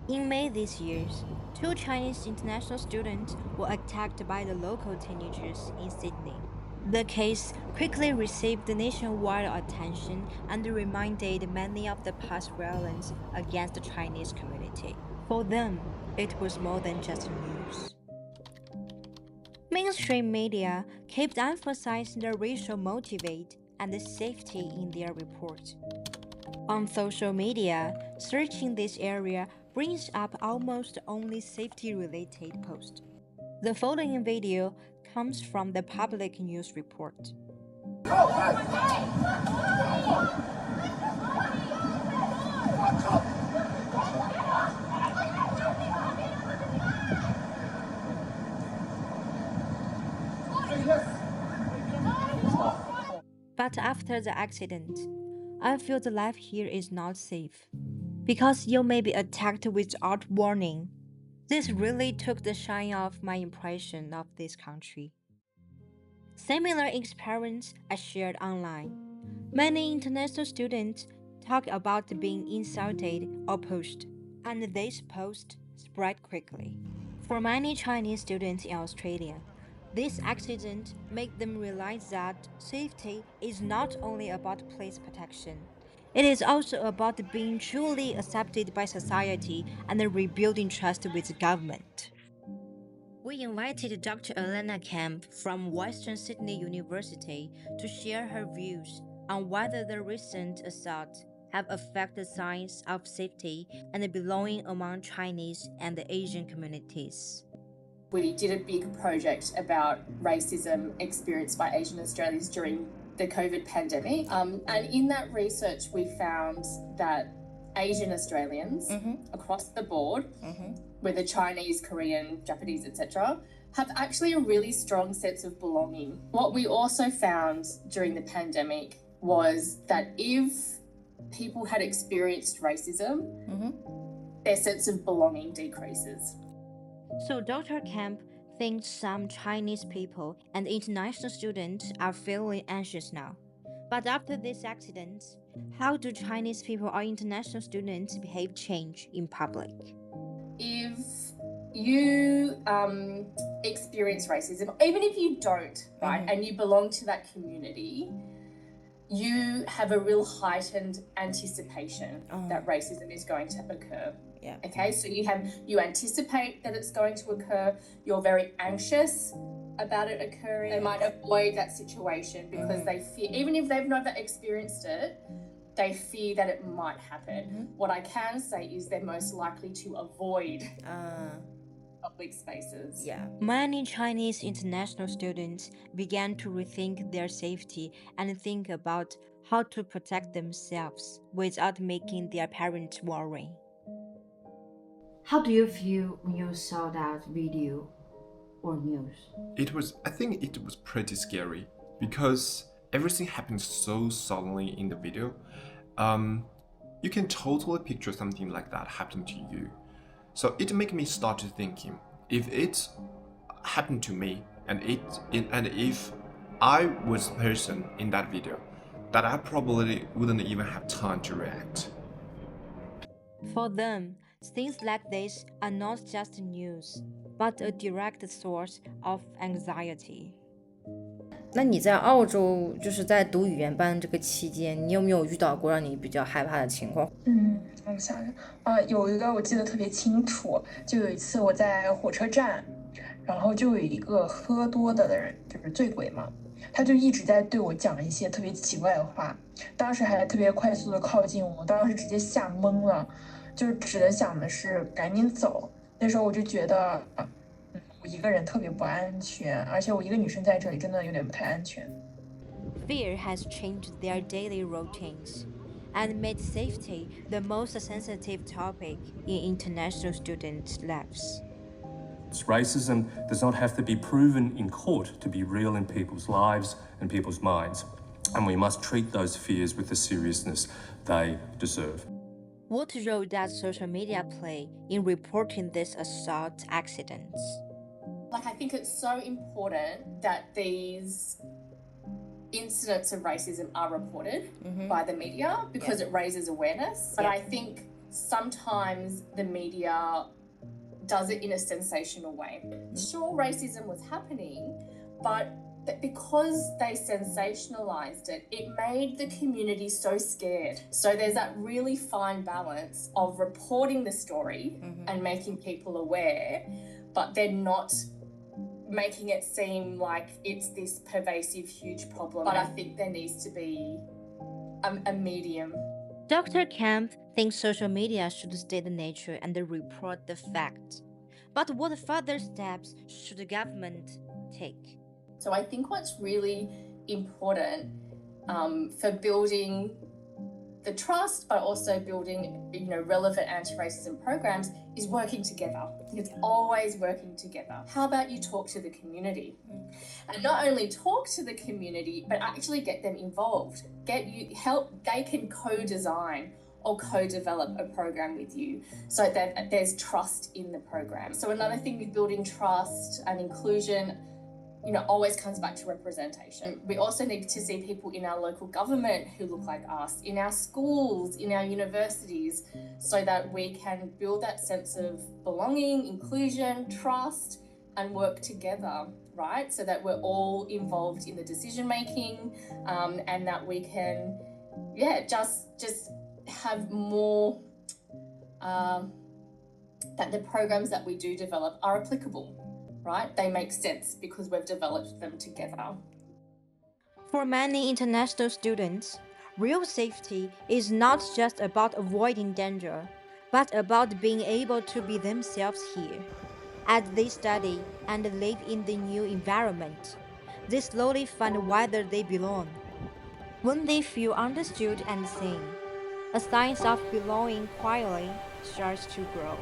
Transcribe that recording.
In May this year, two Chinese international students were attacked by the local teenagers in Sydney. The case quickly received nationwide attention and reminded many of the past violence against the Chinese community. For them, it was more than just news. Mainstream media kept emphasizing the racial motivate and the safety in their report. On social media, searching this area brings up almost only safety related posts. The following video comes from the public news report. But after the accident, I feel the life here is not safe. Because you may be attacked without warning. This really took the shine off my impression of this country. Similar experience are shared online. Many international students talk about being insulted or pushed, and these posts spread quickly. For many Chinese students in Australia, this accident made them realize that safety is not only about police protection. It is also about being truly accepted by society and rebuilding trust with the government. We invited Dr. Elena Kemp from Western Sydney University to share her views on whether the recent assaults have affected the sense of safety and belonging among Chinese and Asian communities. We did a big project about racism experienced by Asian Australians during the COVID pandemic. And in that research, we found that Asian Australians across the board, whether Chinese, Korean, Japanese, etc., have actually a really strong sense of belonging. What we also found during the pandemic was that if people had experienced racism, their sense of belonging decreases. So Dr. Kemp thinks some Chinese people and international students are feeling anxious now. But after this accident, how do Chinese people or international students behave change in public? If you experience racism, even if you don't, right, and you belong to that community, you have a real heightened anticipation that racism is going to occur. Yeah. Okay, so you anticipate that it's going to occur. You're very anxious about it occurring. They might avoid that situation because they fear, even if they've never experienced it, they fear that it might happen. What I can say is they're most likely to avoid public spaces. Yeah. Many Chinese international students began to rethink their safety and think about how to protect themselves without making their parents worry. How do you feel when you saw that video or news? I think it was pretty scary because everything happened so suddenly in the video. You can totally picture something like that happening to you. So it made me start to thinking, if it happened to me and if I was the person in that video, that I probably wouldn't even have time to react. For them, things like this are not just news, but a direct source of anxiety. 那你在澳洲就是在读语言班这个期间，你有没有遇到过让你比较害怕的情况？我想想，有一个我记得特别清楚，就有一次我在火车站，然后就有一个喝多的人，就是醉鬼嘛，他就一直在对我讲一些特别奇怪的话，当时还特别快速的靠近我，当时直接吓懵了，就是只能想的是赶紧走。那时候我就觉得，我一个人特别不安全，而且我一个女生在这里真的有点不太安全。Fear has changed their daily routines and made safety the most sensitive topic in international students' lives. Racism does not have to be proven in court to be real in people's lives and people's minds, and we must treat those fears with the seriousness they deserve. What role does social media play in reporting these assault accidents? I think it's so important that these incidents of racism are reported by the media because it raises awareness. But I think sometimes the media does it in a sensational way. Sure, racism was happening, but because they sensationalized it, it made the community so scared. So there's that really fine balance of reporting the story and making people aware, but then not making it seem like it's this pervasive, huge problem. But I think there needs to be a medium. Dr. Kemp thinks social media should stay the nature and report the facts. But what further steps should the government take? So I think what's really important for building the trust, but also building, relevant anti-racism programs is working together. It's always working together. How about you talk to the community? And not only talk to the community, but actually get them involved. They can co-design or co-develop a program with you so that there's trust in the program. So another thing with building trust and inclusion, always comes back to representation. We also need to see people in our local government who look like us, in our schools, in our universities, so that we can build that sense of belonging, inclusion, trust, and work together, right? So that we're all involved in the decision making, and that we can, just have more, that the programs that we do develop are applicable. Right? They make sense because we've developed them together. For many international students, real safety is not just about avoiding danger, but about being able to be themselves here. As they study and live in the new environment, they slowly find whether they belong. When they feel understood and seen, a sense of belonging quietly starts to grow.